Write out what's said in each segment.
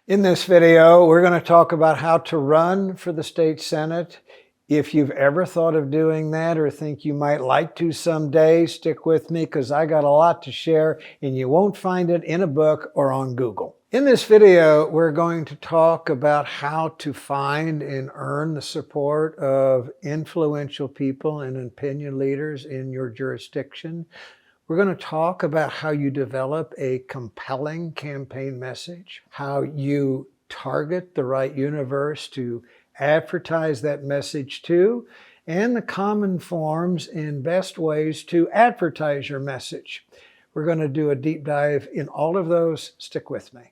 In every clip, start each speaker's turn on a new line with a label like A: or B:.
A: In this video, we're going to talk about how to run for the state senate. If you've ever thought of doing that or think you might like to someday, stick with me because I got a lot to share and you won't find it in a book or on Google. In this video, we're going to talk about how to find and earn the support of influential people and opinion leaders in your jurisdiction. We're going to talk about how you develop a compelling campaign message, how you target the right universe to advertise that message to, and the common forms and best ways to advertise your message. We're going to do a deep dive in all of those. Stick with me.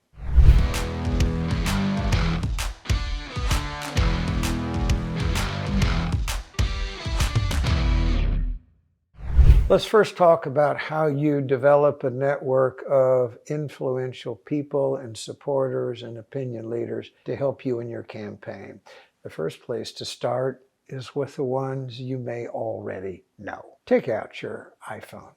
A: Let's first talk about how you develop a network of influential people and supporters and opinion leaders to help you in your campaign. The first place to start is with the ones you may already know. Take out your iPhone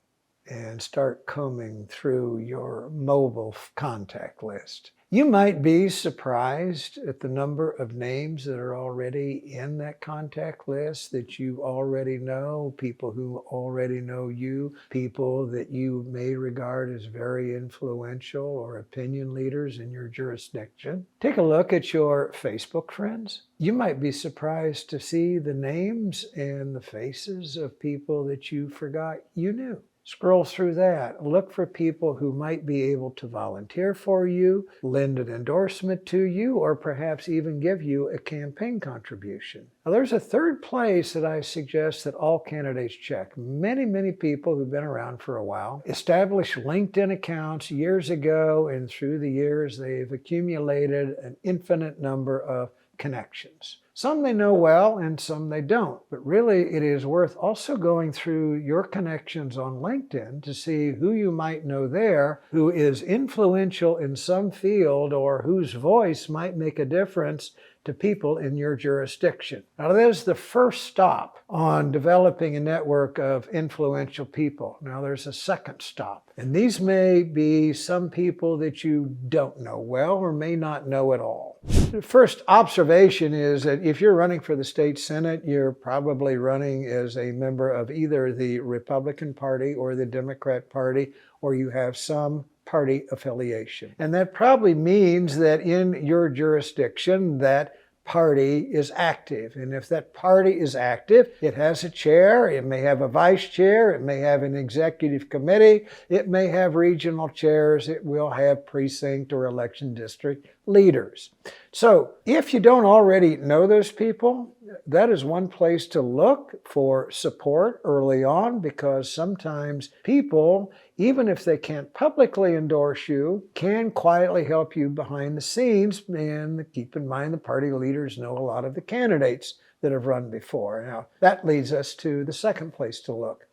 A: and start combing through your mobile contact list. You might be surprised at the number of names that are already in that contact list that you already know, people who already know you, people that you may regard as very influential or opinion leaders in your jurisdiction. Take a look at your Facebook friends. You might be surprised to see the names and the faces of people that you forgot you knew. Scroll through that. Look for people who might be able to volunteer for you, lend an endorsement to you, or perhaps even give you a campaign contribution. Now, there's a third place that I suggest that all candidates check. Many people who've been around for a while established LinkedIn accounts years ago, and through the years, they've accumulated an infinite number of connections. Some they know well and some they don't, but really it is worth also going through your connections on LinkedIn to see who you might know there who is influential in some field or whose voice might make a difference to people in your jurisdiction. Now, that is the first stop on developing a network of influential people. Now, there's a second stop, and these may be some people that you don't know well or may not know at all. The first observation is that if you're running for the state senate, you're probably running as a member of either the Republican Party or the Democrat Party, or you have some party affiliation. And that probably means that in your jurisdiction, that party is active. And if that party is active, it has a chair, it may have a vice chair, it may have an executive committee, it may have regional chairs, it will have precinct or election district leaders. So if you don't already know those people, that is one place to look for support early on, because sometimes people, even if they can't publicly endorse you, can quietly help you behind the scenes. And keep in mind, the party leaders know a lot of the candidates that have run before. Now, that leads us to the second place to look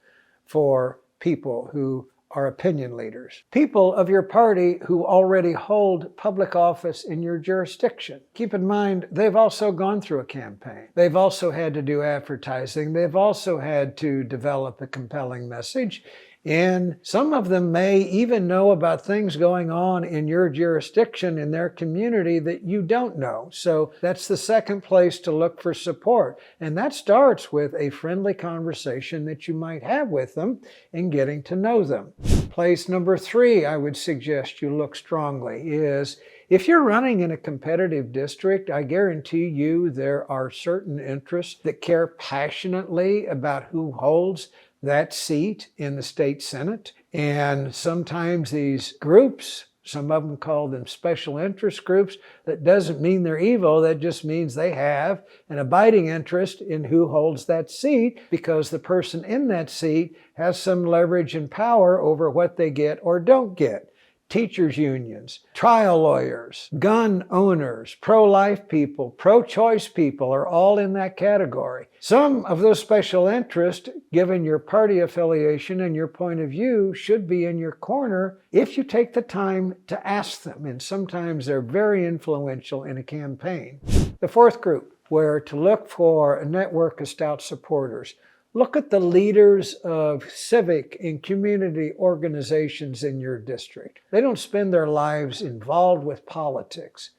A: for people who are opinion leaders. People of your party who already hold public office in your jurisdiction. Keep in mind, they've also gone through a campaign. They've also had to do advertising. They've also had to develop a compelling message. And some of them may even know about things going on in your jurisdiction, in their community, that you don't know. So that's the second place to look for support. And that starts with a friendly conversation that you might have with them and getting to know them. Place number 3, I would suggest you look strongly, is if you're running in a competitive district, I guarantee you there are certain interests that care passionately about who holds that seat in the state senate. And sometimes these groups, some of them call them special interest groups, that doesn't mean they're evil, that just means they have an abiding interest in who holds that seat, because the person in that seat has some leverage and power over what they get or don't get. Teachers' unions, trial lawyers, gun owners, pro-life people, pro-choice people are all in that category. Some of those special interests, given your party affiliation and your point of view, should be in your corner if you take the time to ask them. And sometimes they're very influential in a campaign. The fourth group, where to look for a network of stout supporters. Look at the leaders of civic and community organizations in your district. They don't spend their lives involved with politics,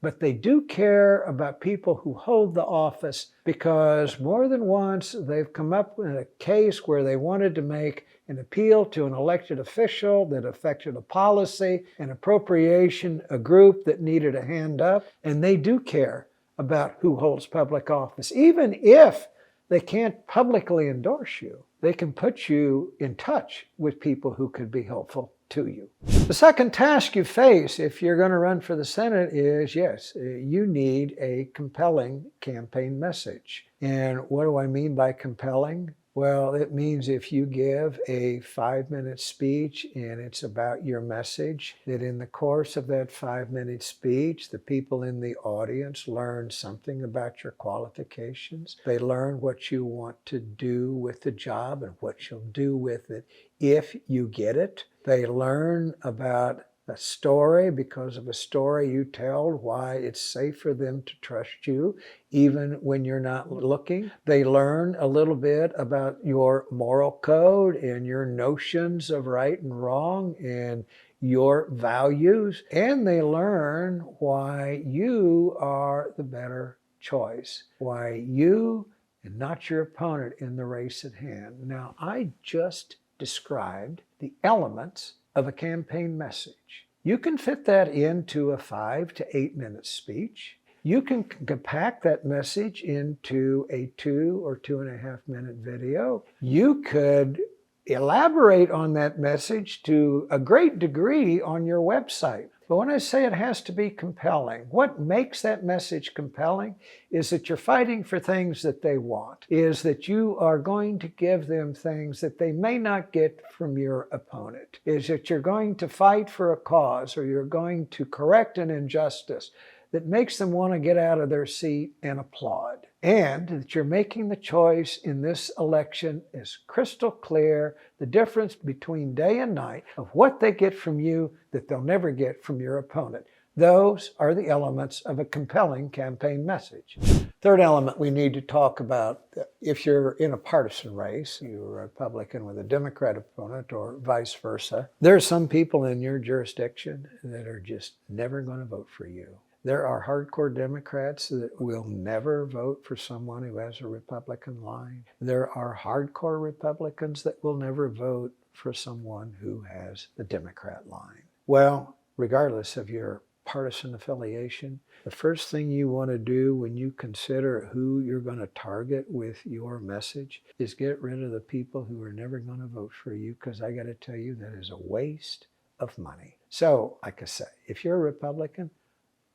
A: but they do care about people who hold the office, because more than once they've come up with a case where they wanted to make an appeal to an elected official that affected a policy, an appropriation, a group that needed a hand up, and they do care about who holds public office. Even if they can't publicly endorse you, they can put you in touch with people who could be helpful to you. The second task you face if you're going to run for the Senate is, yes, you need a compelling campaign message. And what do I mean by compelling? Well, it means if you give a 5-minute speech and it's about your message, that in the course of that 5-minute speech, the people in the audience learn something about your qualifications. They learn what you want to do with the job and what you'll do with it if you get it. They learn about a story, because of a story you tell, why it's safe for them to trust you even when you're not looking. They learn a little bit about your moral code and your notions of right and wrong and your values. And they learn why you are the better choice, why you and not your opponent in the race at hand. Now, I just described the elements of a campaign message. You can fit that into a 5 to 8 minute speech. You can compact that message into a 2 or 2.5 minute video. You could elaborate on that message to a great degree on your website. But when I say it has to be compelling, what makes that message compelling is that you're fighting for things that they want, is that you are going to give them things that they may not get from your opponent, is that you're going to fight for a cause, or you're going to correct an injustice that makes them want to get out of their seat and applaud. And that you're making the choice in this election is crystal clear, the difference between day and night of what they get from you that they'll never get from your opponent. Those are the elements of a compelling campaign message. Third element we need to talk about, if you're in a partisan race, you're a Republican with a Democrat opponent or vice versa, there are some people in your jurisdiction that are just never going to vote for you. There are hardcore Democrats that will never vote for someone who has a Republican line. There are hardcore Republicans that will never vote for someone who has the Democrat line. Well, regardless of your partisan affiliation, the first thing you want to do when you consider who you're going to target with your message is get rid of the people who are never going to vote for you, because I got to tell you, that is a waste of money. So, like I say, if you're a Republican,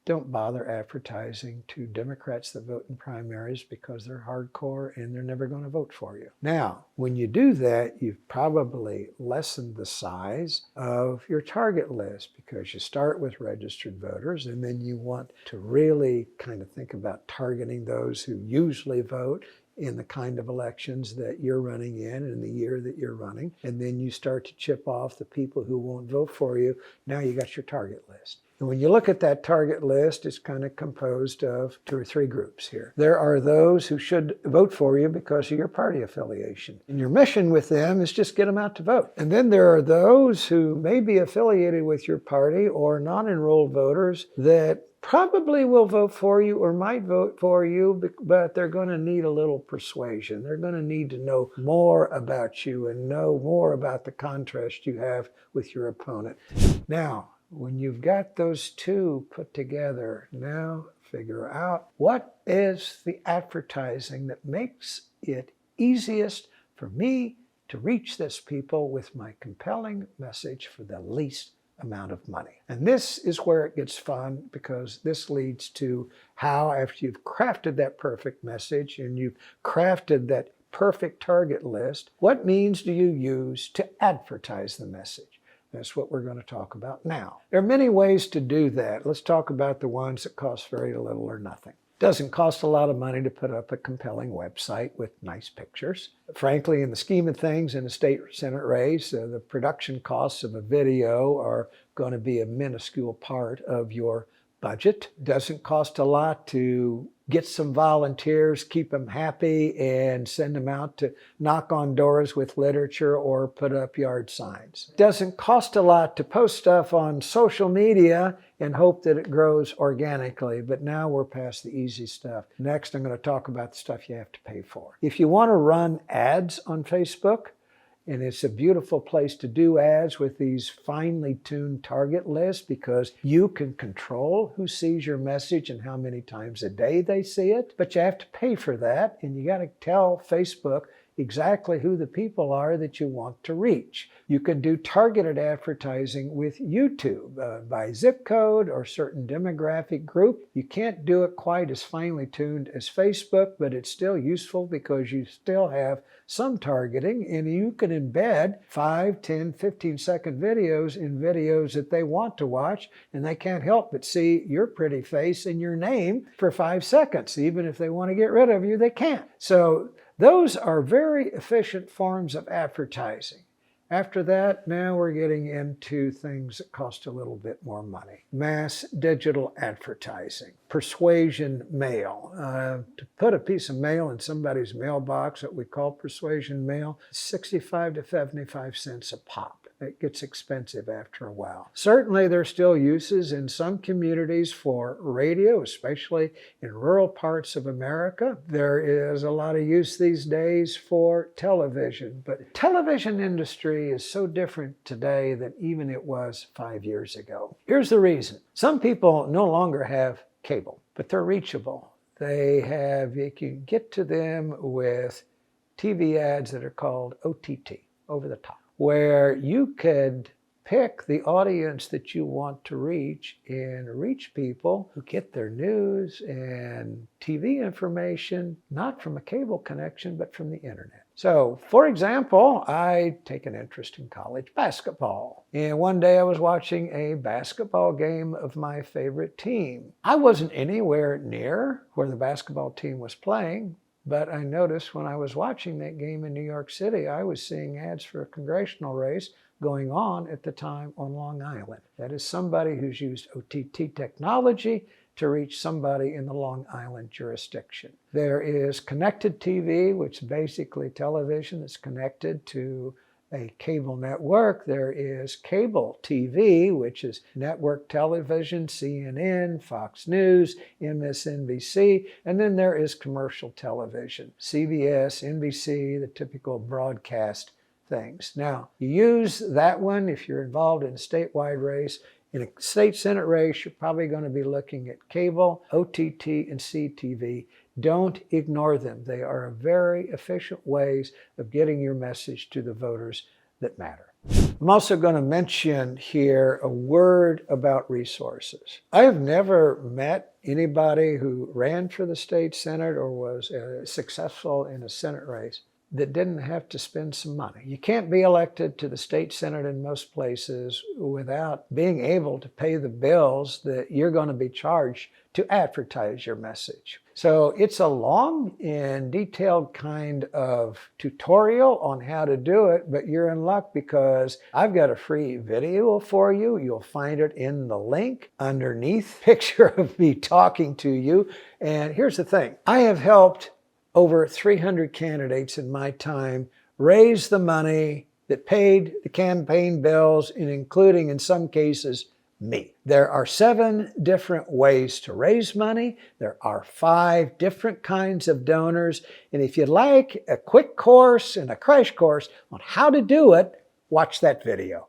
A: don't bother advertising to Democrats that vote in primaries, because they're hardcore and they're never going to vote for you. Now, when you do that, you've probably lessened the size of your target list, because you start with registered voters, and then you want to really kind of think about targeting those who usually vote in the kind of elections that you're running in the year that you're running. And then you start to chip off the people who won't vote for you. Now you got your target list. And when you look at that target list, it's kind of composed of 2 or 3 groups here. There are those who should vote for you because of your party affiliation. And your mission with them is just get them out to vote. And then there are those who may be affiliated with your party or non-enrolled voters that probably will vote for you or might vote for you, but they're going to need a little persuasion. They're going to need to know more about you and know more about the contrast you have with your opponent. Now, when you've got those two put together, now figure out what is the advertising that makes it easiest for me to reach this people with my compelling message for the least amount of money. And this is where it gets fun, because this leads to how, after you've crafted that perfect message and you've crafted that perfect target list, what means do you use to advertise the message? That's what we're going to talk about now. There are many ways to do that. Let's talk about the ones that cost very little or nothing. It doesn't cost a lot of money to put up a compelling website with nice pictures. Frankly, in the scheme of things in a state Senate race, the production costs of a video are going to be a minuscule part of your budget. Doesn't cost a lot to get some volunteers, keep them happy, and send them out to knock on doors with literature or put up yard signs. Doesn't cost a lot to post stuff on social media and hope that it grows organically. But now we're past the easy stuff. Next, I'm going to talk about the stuff you have to pay for. If you want to run ads on Facebook, and it's a beautiful place to do ads with these finely tuned target lists because you can control who sees your message and how many times a day they see it. But you have to pay for that, and you got to tell Facebook exactly who the people are that you want to reach. You can do targeted advertising with YouTube by zip code or certain demographic group. You can't do it quite as finely tuned as Facebook, but it's still useful because you still have some targeting, and you can embed 5, 10, 15-second videos in videos that they want to watch, and they can't help but see your pretty face and your name for 5 seconds. Even if they want to get rid of you, they can't. So those are very efficient forms of advertising. After that, now we're getting into things that cost a little bit more money. Mass digital advertising, persuasion mail. To put a piece of mail in somebody's mailbox, what we call persuasion mail, 65 to 75 cents a pop. It gets expensive after a while. Certainly there's still uses in some communities for radio, especially in rural parts of America. There is a lot of use these days for television, but the television industry is so different today than even it was 5 years ago. Here's the reason. Some people no longer have cable, but they're reachable. You can get to them with TV ads that are called OTT, over the top, where you could pick the audience that you want to reach and reach people who get their news and TV information, not from a cable connection, but from the internet. So, for example, I take an interest in college basketball. And one day I was watching a basketball game of my favorite team. I wasn't anywhere near where the basketball team was playing, but I noticed when I was watching that game in New York City, I was seeing ads for a congressional race going on at the time on Long Island. That is somebody who's used OTT technology to reach somebody in the Long Island jurisdiction. There is connected TV, which is basically television that's connected to a cable network. There is cable TV, which is network television, CNN, Fox News, MSNBC, and then there is commercial television, CBS, NBC, the typical broadcast things. Now, you use that one if you're involved in a statewide race. In a state Senate race, you're probably going to be looking at cable, OTT, and CTV. Don't ignore them. They are very efficient ways of getting your message to the voters that matter. I'm also going to mention here a word about resources. I have never met anybody who ran for the state Senate or was successful in a Senate race that didn't have to spend some money. You can't be elected to the state Senate in most places without being able to pay the bills that you're going to be charged to advertise your message. So it's a long and detailed kind of tutorial on how to do it, but you're in luck because I've got a free video for you. You'll find it in the link underneath, picture of me talking to you. And here's the thing. I have helped over 300 candidates in my time raise the money that paid the campaign bills, and including, in some cases, me. There are 7 different ways to raise money. There are 5 different kinds of donors. And if you'd like a quick course and a crash course on how to do it, watch that video.